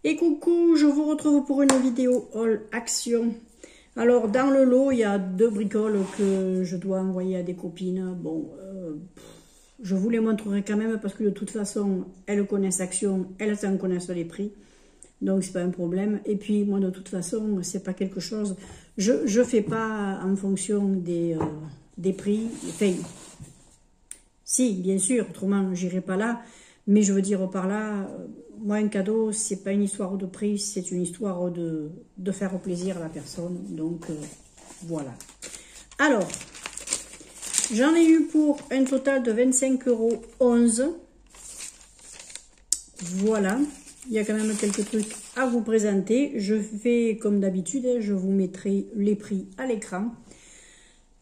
Et coucou, je vous retrouve pour une vidéo haul action. Alors dans le lot, il y a 2 bricoles que je dois envoyer à des copines. Bon, je vous les montrerai quand même parce que de toute façon, elles connaissent Action, elles en connaissent les prix. Donc c'est pas un problème. Et puis moi de toute façon, c'est pas quelque chose. Je fais pas en fonction des prix. Enfin, si, bien sûr, autrement j'irai pas là. Mais je veux dire par là, moi un cadeau, c'est pas une histoire de prix, c'est une histoire de faire plaisir à la personne. Donc voilà. Alors, j'en ai eu pour un total de 25,11 €. Voilà. Il y a quand même quelques trucs à vous présenter. Je fais comme d'habitude, je vous mettrai les prix à l'écran.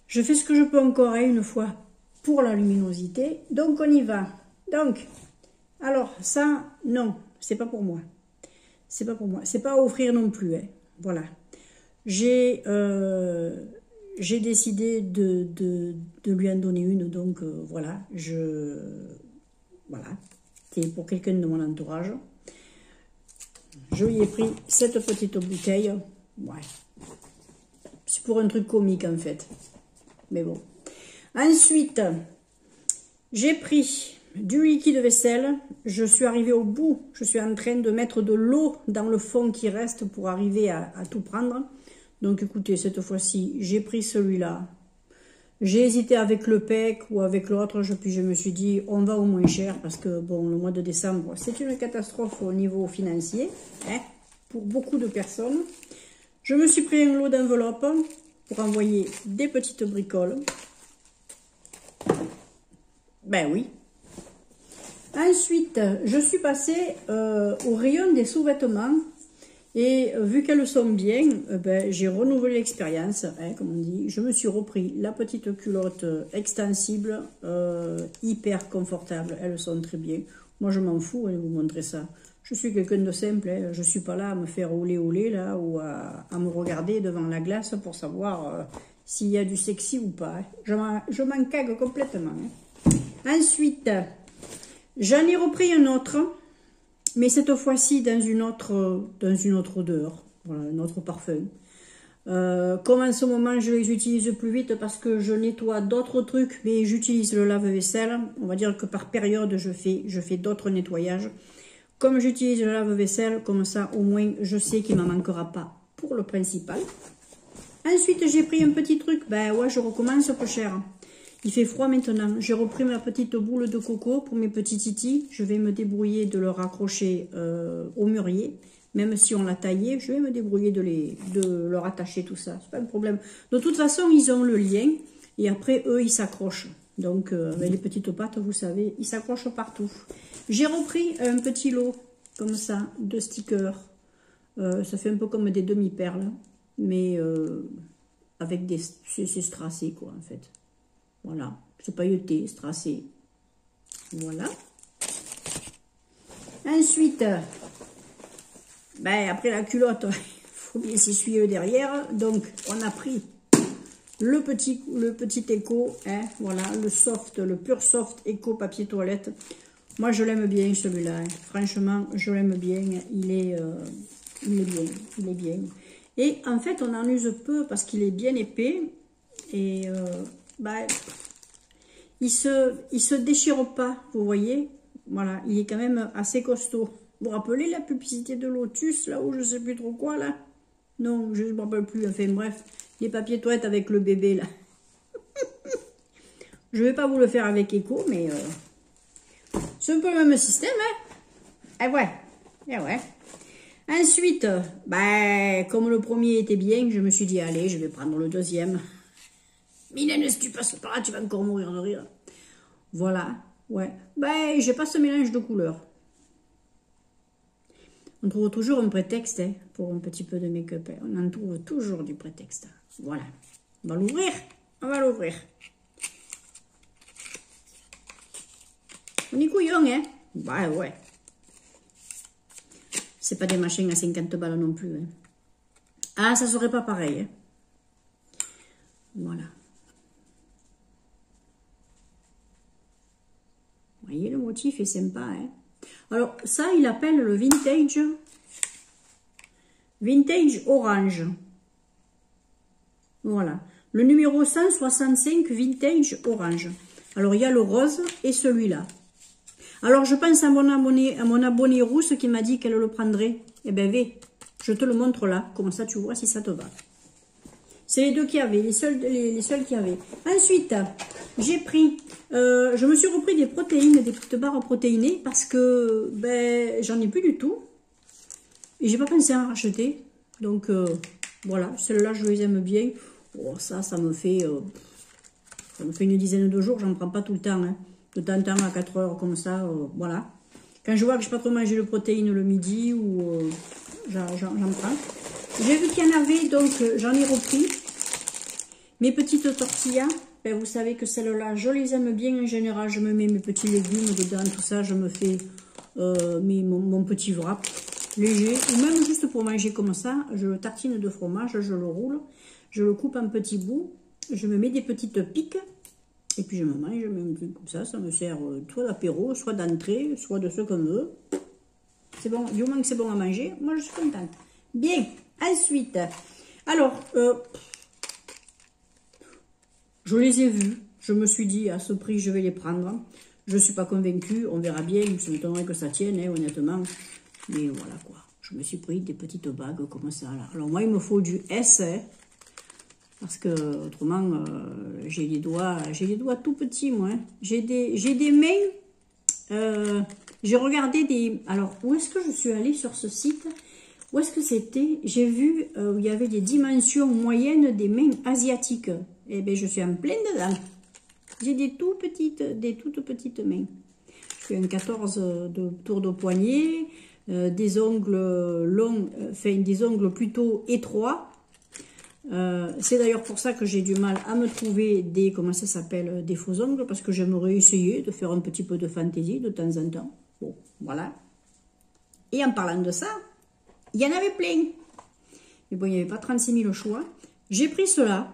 Je fais ce que je peux encore une fois pour la luminosité. Donc on y va. Donc, alors ça, non, c'est pas pour moi. C'est pas pour moi. C'est pas à offrir non plus. Hein. Voilà. J'ai décidé de lui en donner une. Donc voilà. Voilà. C'est pour quelqu'un de mon entourage. Je lui ai pris cette petite bouteille. Ouais. C'est pour un truc comique en fait. Mais bon. Ensuite, j'ai pris du liquide vaisselle. Je suis arrivée au bout. Je suis en train de mettre de l'eau dans le fond qui reste pour arriver à tout prendre. Donc écoutez, cette fois-ci, j'ai pris celui-là. J'ai hésité avec le PEC ou avec l'autre, puis je me suis dit, on va au moins cher, parce que bon, le mois de décembre, c'est une catastrophe au niveau financier, hein, pour beaucoup de personnes. Je me suis pris un lot d'enveloppes pour envoyer des petites bricoles. Ben oui. Ensuite, je suis passée au rayon des sous-vêtements. Et vu qu'elles sont bien, ben, j'ai renouvelé l'expérience, hein, comme on dit. Je me suis repris la petite culotte extensible, hyper confortable. Elles sont très bien. Moi, je m'en fous, hein, de vous montrer ça. Je suis quelqu'un de simple. Hein. Je ne suis pas là à me faire olé là, ou à me regarder devant la glace pour savoir s'il y a du sexy ou pas. Hein. Je m'en cague complètement. Hein. Ensuite, j'en ai repris un autre. Mais cette fois-ci dans une autre odeur, voilà, un autre parfum. Comme en ce moment je les utilise plus vite parce que je nettoie d'autres trucs, mais j'utilise le lave-vaisselle. On va dire que par période je fais d'autres nettoyages. Comme j'utilise le lave-vaisselle, comme ça au moins je sais qu'il ne m'en manquera pas pour le principal. Ensuite j'ai pris un petit truc, ben ouais je recommence peu cher. Il fait froid maintenant. J'ai repris ma petite boule de coco pour mes petits titis. Je vais me débrouiller de le raccrocher au mûrier. Même si on l'a taillé, je vais me débrouiller de leur attacher tout ça. C'est pas un problème. De toute façon, ils ont le lien. Et après, eux, ils s'accrochent. Donc, avec les petites pattes, vous savez, ils s'accrochent partout. J'ai repris un petit lot, comme ça, de stickers. Ça fait un peu comme des demi-perles. Mais avec des... C'est strassé, quoi, en fait. Voilà, c'est pailleté, strassé. Voilà. Ensuite, ben, après la culotte, il faut bien s'essuyer derrière. Donc, on a pris le petit éco, hein, voilà, le soft, le pur soft éco papier toilette. Moi, je l'aime bien celui-là. Hein. Franchement, je l'aime bien. Il est bien. Et en fait, on en use peu parce qu'il est bien épais. Et ben, il se déchire pas, vous voyez. Voilà, il est quand même assez costaud. Vous vous rappelez la publicité de Lotus, là où je sais plus trop quoi, là? Non, je ne me rappelle plus. Enfin, bref, les papiers toilettes avec le bébé, là. Je vais pas vous le faire avec Eco, mais c'est un peu le même système, hein? Eh ouais, eh ouais. Ensuite, ben, comme le premier était bien, je me suis dit, allez, je vais prendre le deuxième. Mylène, si tu passes par là, tu vas encore mourir de rire. Voilà, ouais. Ben, j'ai pas ce mélange de couleurs. On trouve toujours un prétexte hein, pour un petit peu de make-up. Hein. On en trouve toujours du prétexte. Voilà. On va l'ouvrir. On va l'ouvrir. On est couillon, hein? Bah ouais. C'est pas des machines à 50 balles non plus. Hein. Ah, ça serait pas pareil. Hein. Voilà. Vous voyez, le motif est sympa. Hein. Alors, ça, il appelle le vintage Vintage orange. Voilà. Le numéro 165 vintage orange. Alors, il y a le rose et celui-là. Alors, je pense à mon abonné rousse qui m'a dit qu'elle le prendrait. Eh bien, je te le montre là. Comme ça, tu vois si ça te va. C'est les deux qu'il y avait, les seuls qu'il y avait. Ensuite, j'ai pris, je me suis repris des protéines, des petites barres protéinées parce que ben, j'en ai plus du tout. Et j'ai pas pensé à en racheter. Donc, voilà, celles-là, je les aime bien. Oh, ça me fait une dizaine de jours, j'en prends pas tout le temps. Hein. De temps en temps, à 4 heures, comme ça, voilà. Quand je vois que je n'ai pas trop mangé de protéines le midi, ou j'en prends. J'ai vu qu'il y en avait, donc j'en ai repris. Mes petites tortillas, ben, vous savez que celles-là, je les aime bien en général. Je me mets mes petits légumes dedans, tout ça. Je me fais mon petit wrap léger. Ou même juste pour manger comme ça, je le tartine de fromage, je le roule. Je le coupe en petits bouts. Je me mets des petites piques. Et puis je me mange même comme ça. Ça me sert soit d'apéro, soit d'entrée, soit de ce qu'on veut. C'est bon, du moment que c'est bon à manger, moi je suis contente. Bien, ensuite, alors, je les ai vus. Je me suis dit, à ce prix, je vais les prendre. Je ne suis pas convaincue, on verra bien. Je m'étonnerais que ça tienne, hein, honnêtement. Mais voilà quoi. Je me suis pris des petites bagues comme ça. Là. Alors moi, il me faut du S. Hein, parce que autrement, j'ai les doigts tout petits, moi. Hein. J'ai des mains. J'ai regardé des... Alors, où est-ce que je suis allée sur ce site? Où est-ce que c'était? J'ai vu où il y avait des dimensions moyennes des mains asiatiques. Eh bien, je suis en pleine dedans. J'ai des toutes petites mains. Je fais un 14 de tour de poignet, des ongles longs, des ongles plutôt étroits. C'est d'ailleurs pour ça que j'ai du mal à me trouver des, comment ça s'appelle, des faux ongles, parce que j'aimerais essayer de faire un petit peu de fantaisie de temps en temps. Bon, voilà. Et en parlant de ça, il y en avait plein. Mais bon, il n'y avait pas 36 000 choix. J'ai pris cela,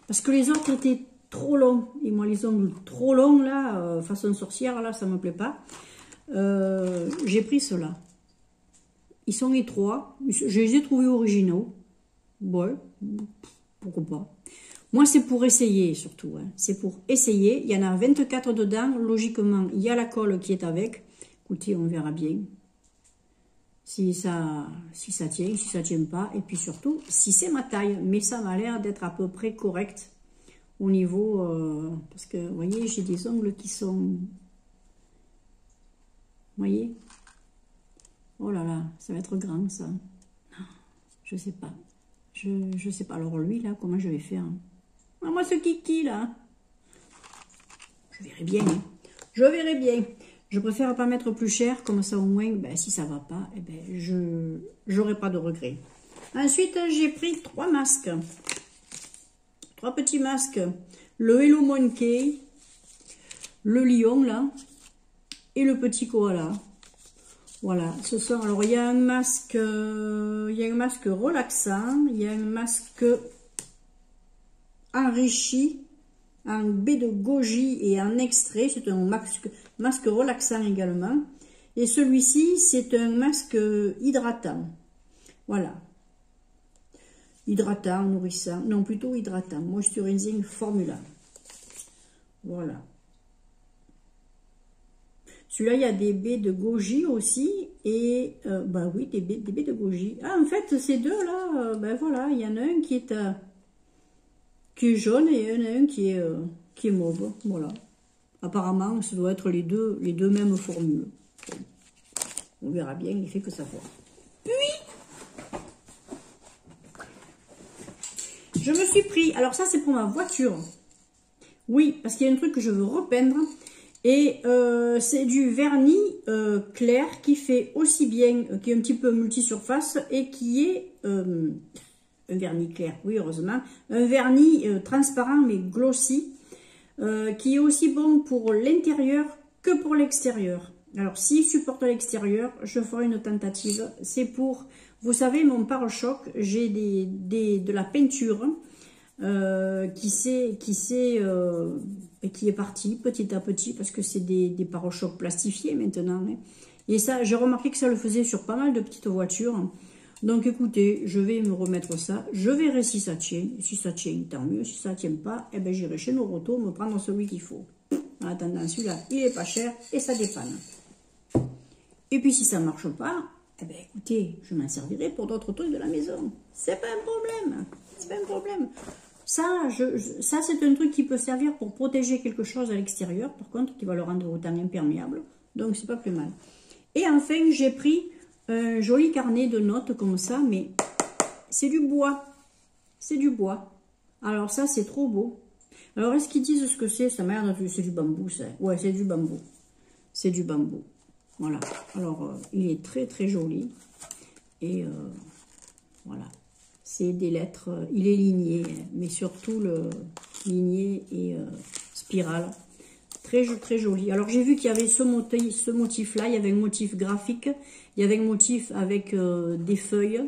parce que les autres étaient trop longs. Et moi, les ongles trop longs, là, façon sorcière, là, ça ne me plaît pas. J'ai pris cela. Ils sont étroits. Je les ai trouvés originaux. Ouais, pourquoi pas. Moi, c'est pour essayer, surtout. Hein. C'est pour essayer. Il y en a 24 dedans. Logiquement, il y a la colle qui est avec. Écoutez, on verra bien. Si ça tient, si ça tient pas. Et puis surtout, si c'est ma taille. Mais ça m'a l'air d'être à peu près correct. Au niveau... parce que, vous voyez, j'ai des ongles qui sont... Vous voyez? Oh là là, ça va être grand, ça. Je sais pas. Je sais pas. Alors lui, là, comment je vais faire? Ah, moi, ce kiki, là. Je verrai bien. Hein. Je verrai bien. Je préfère pas mettre plus cher. Comme ça, au moins, ben, si ça va pas, eh ben, je n'aurai pas de regrets. Ensuite, j'ai pris 3 masques. 3 petits masques. Le Hello Monkey. Le lion, là. Et le petit koala. Voilà, ce sont, alors il y a un masque relaxant, il y a un masque enrichi en baie de goji et en extrait, c'est un masque relaxant également. Et celui-ci, c'est un masque hydratant. Voilà. Hydratant, nourrissant, non plutôt hydratant, moisturising formula. Voilà. Celui-là, il y a des baies de goji aussi. Et, bah oui, des baies de goji. Ah, en fait, ces deux-là, ben voilà, il y en a un qui est jaune et il y en a un qui est mauve. Voilà. Apparemment, ça doit être les deux mêmes formules. On verra bien l'effet que ça fait. Puis, je me suis pris... Alors ça, c'est pour ma voiture. Oui, parce qu'il y a un truc que je veux repeindre. Et c'est du vernis clair qui fait aussi bien, qui est un petit peu multisurface et qui est un vernis clair, oui heureusement, un vernis transparent mais glossy qui est aussi bon pour l'intérieur que pour l'extérieur. Alors s'il supporte l'extérieur, je ferai une tentative. C'est pour, vous savez, mon pare-choc, j'ai de la peinture qui est parti petit à petit parce que c'est des pare-chocs plastifiés maintenant. Hein. Et ça, j'ai remarqué que ça le faisait sur pas mal de petites voitures. Donc écoutez, je vais me remettre ça. Je verrai si ça tient. Si ça tient, tant mieux. Si ça tient pas, eh ben, j'irai chez Noroto me prendre celui qu'il faut. En attendant, celui-là, il est pas cher et ça dépanne. Et puis si ça marche pas, eh ben, écoutez, je m'en servirai pour d'autres trucs de la maison. C'est pas un problème. C'est pas un problème. Ça, ça c'est un truc qui peut servir pour protéger quelque chose à l'extérieur, par contre, qui va le rendre autant imperméable. Donc, c'est pas plus mal. Et enfin, j'ai pris un joli carnet de notes comme ça, mais c'est du bois. C'est du bois. Alors ça, c'est trop beau. Alors, est-ce qu'ils disent ce que c'est? Ça m'a l'air de... C'est du bambou, ça. Ouais, c'est du bambou. C'est du bambou. Voilà. Alors, il est très, très joli. Et voilà. C'est des lettres, il est ligné, mais surtout le ligné et spirale. Très, très joli. Alors, j'ai vu qu'il y avait ce motif-là, il y avait un motif graphique, il y avait un motif avec des feuilles,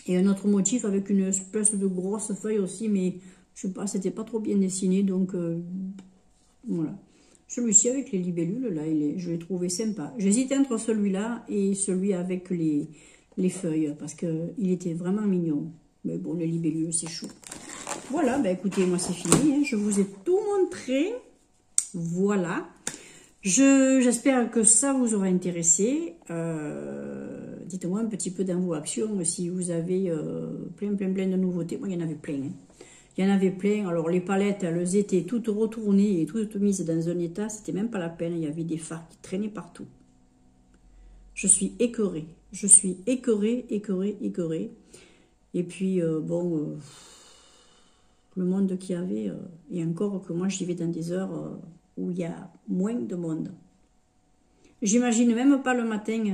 et un autre motif avec une espèce de grosse feuille aussi, mais je sais pas, c'était pas trop bien dessiné, donc voilà. Celui-ci avec les libellules, là, je l'ai trouvé sympa. J'hésitais entre celui-là et celui avec les feuilles, parce qu'il était vraiment mignon. Mais bon, les libellules, c'est chaud. Voilà, bah écoutez, moi c'est fini, hein. Je vous ai tout montré. Voilà. J'espère que ça vous aura intéressé. Dites-moi un petit peu dans vos actions si vous avez plein de nouveautés. Moi, il y en avait plein. Hein. Il y en avait plein. Alors, les palettes, elles étaient toutes retournées et toutes mises dans un état. C'était même pas la peine. Il y avait des fards qui traînaient partout. Je suis écœurée. Je suis écœurée. Et puis, bon, le monde qu'il y avait, et encore que moi, j'y vais dans des heures où il y a moins de monde. J'imagine même pas le matin,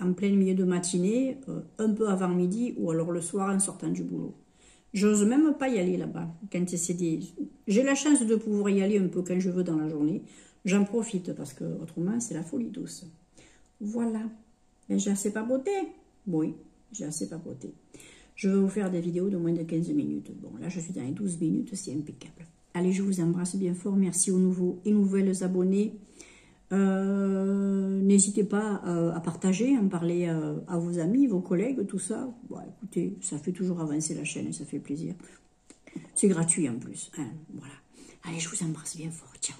en plein milieu de matinée, un peu avant midi, ou alors le soir en sortant du boulot. J'ose même pas y aller là-bas. J'ai la chance de pouvoir y aller un peu quand je veux dans la journée. J'en profite parce que autrement, c'est la folie douce. Voilà. J'ai assez papoté. Oui, j'ai assez papoté. Je vais vous faire des vidéos de moins de 15 minutes. Bon, là, je suis dans les 12 minutes, c'est impeccable. Allez, je vous embrasse bien fort. Merci aux nouveaux et nouvelles abonnés. N'hésitez pas à partager, à en parler à vos amis, vos collègues, tout ça. Bon, écoutez, ça fait toujours avancer la chaîne et ça fait plaisir. C'est gratuit en plus. Hein, voilà. Allez, je vous embrasse bien fort. Ciao.